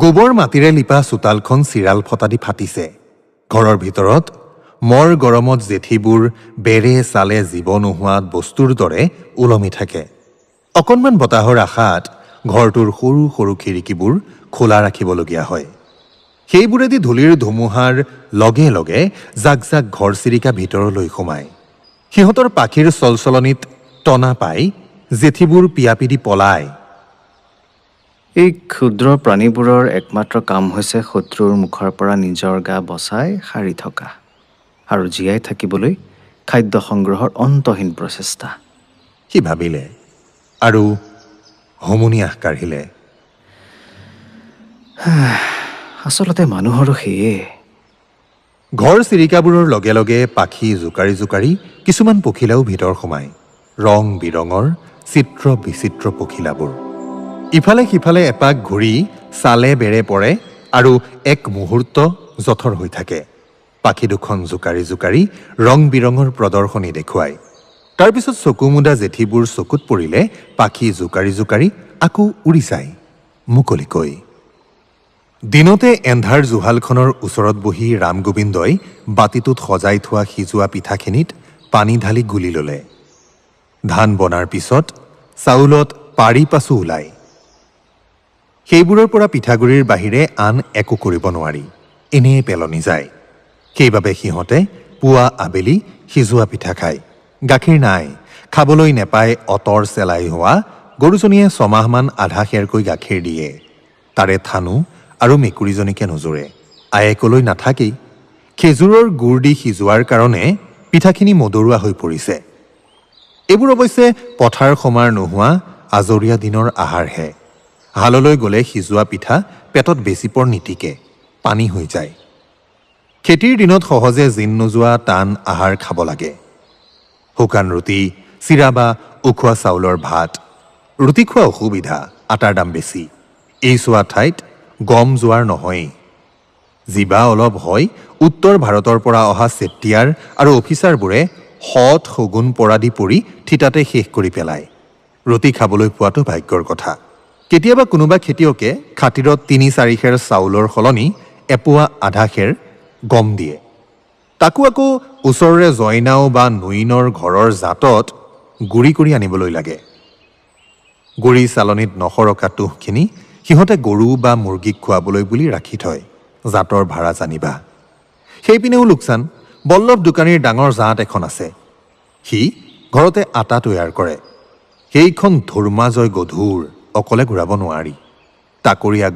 গোবৰ মাটিৰে লিপা চোতালখন চিৰাল ফটা দি ফাটিছে। ঘৰৰ ভিতৰত মৰ গৰমত জেঠীবোৰ বেৰে চালে জীৱ নোহোৱাত বস্তুৰ দৰে ওলমি থাকে। অকণমান বতাহৰ আশাত ঘৰটোৰ সৰু সৰু খিৰিকীবোৰ খোলা ৰাখিবলগীয়া হয়। সেইবোৰেদি ধূলিৰ ধুমুহাৰ লগে লগে জাক জাক ঘৰচিৰিকা ভিতৰলৈ সোমায়। সিহঁতৰ পাখিৰ চলচলনিত টনা পাই জেঠীবোৰ পিয়াপি দি পলায়। এই ক্ষুদ্ৰ প্ৰাণীবোৰৰ একমাত্ৰ কাম হৈছে শত্ৰুৰ মুখৰ পৰা নিজৰ গা বচাই সাৰি থকা আৰু জীয়াই থাকিবলৈ খাদ্য সংগ্ৰহৰ অন্তহীন প্ৰচেষ্টা। সি ভাবিলে আৰু হুমুনিয়াহ কাঢ়িলে। আচলতে মানুহৰো সেয়ে। ঘৰ চিৰিকাবোৰৰ লগে লগে পাখি জোকাৰি জোকাৰি কিছুমান পখিলাও ভিতৰ সোমায়। ৰং বিৰঙৰ চিত্ৰ বিচিত্ৰ পখিলাবোৰ ইফালে সিফালে এপাক ঘূৰি চালে বেৰে পৰে আৰু এক মুহূৰ্ত জঠৰ হৈ থাকে। পাখি দুখন জোকাৰি জোকাৰি ৰং বিৰঙৰ প্ৰদৰ্শনী দেখুৱায়। তাৰপিছত চকুমুদা জেঠীবোৰ চকুত পৰিলে পাখি জোকাৰি জোকাৰি আকৌ উৰি যায় মুকলিকৈ। দিনতে এন্ধাৰ জুহালখনৰ ওচৰত বহি ৰামগোবিন্দই বাতিটোত সজাই থোৱা সিজোৱা পিঠাখিনিত পানী ঢালি গুলি ল'লে। ধান বনাৰ পিছত চাউলত পাৰি পাছো ওলায়। সেইবোৰৰ পৰা পিঠাগুড়িৰ বাহিৰে আন একো কৰিব নোৱাৰি, এনেয়ে পেলনি যায়। সেইবাবে সিহঁতে পুৱা আবেলি সিজোৱা পিঠা খায়। গাখীৰ নাই, খাবলৈ নেপায় অতৰ চেলাই হোৱা গৰুজনীয়ে ছমাহমান আধা খেৰকৈ গাখীৰ দিয়ে। তাৰে থানো আৰু মেকুৰীজনীকে নোজোৰে। আয়েকলৈ নাথাকেই। খেজুৰৰ গুড় দি সিজোৱাৰ কাৰণে পিঠাখিনি মদৰুৱা হৈ পৰিছে। এইবোৰ অৱশ্যে পথাৰ সমাৰ নোহোৱা আজৰীয়া দিনৰ আহাৰহে। হাললৈ গ'লে সিজোৱা পিঠা পেটত বেছি পৰ নিটিকে, পানী হৈ যায়। খেতিৰ দিনত সহজে জিন নোযোৱা টান আহাৰ খাব লাগে। শুকান ৰুটি, চিৰা বা উখোৱা চাউলৰ ভাত। ৰুটি খোৱা অসুবিধা, আটাৰ দাম বেছি। এই চোৱা ঠাইত গম যোৱাৰ নহয়েই। জিবা অলপ হয় উত্তৰ ভাৰতৰ পৰা অহা চেট্টিয়াৰ আৰু অফিচাৰবোৰে সৎ শগুন পৰা দি পৰি থিতাতে শেষ কৰি পেলায়। ৰুটি খাবলৈ পোৱাটো ভাগ্যৰ কথা। কেতিয়াবা কোনোবা খেতিয়কে খাতিৰত ৩-৪ খেৰ চাউলৰ সলনি এপোৱা আধা খেৰ গম দিয়ে। তাকো আকৌ ওচৰৰে জয়নাও বা নুইনৰ ঘৰৰ জাতত গুৰি কৰি আনিবলৈ লাগে। গুৰি চালনীত নসৰকা তুঁহখিনি সিহঁতে গৰু বা মুৰ্গীক খুৱাবলৈ বুলি ৰাখি থয়। জাতৰ ভাড়া জানিবা। সেইপিনেও লোকচান। বল্লভ দোকানীৰ ডাঙৰ জাত এখন আছে। সি ঘৰতে আটা তৈয়াৰ কৰে। সেইখন ধৰ্মাজয় গধুৰ, অকলে ঘূৰাব নোৱাৰি। তাকৰীয়া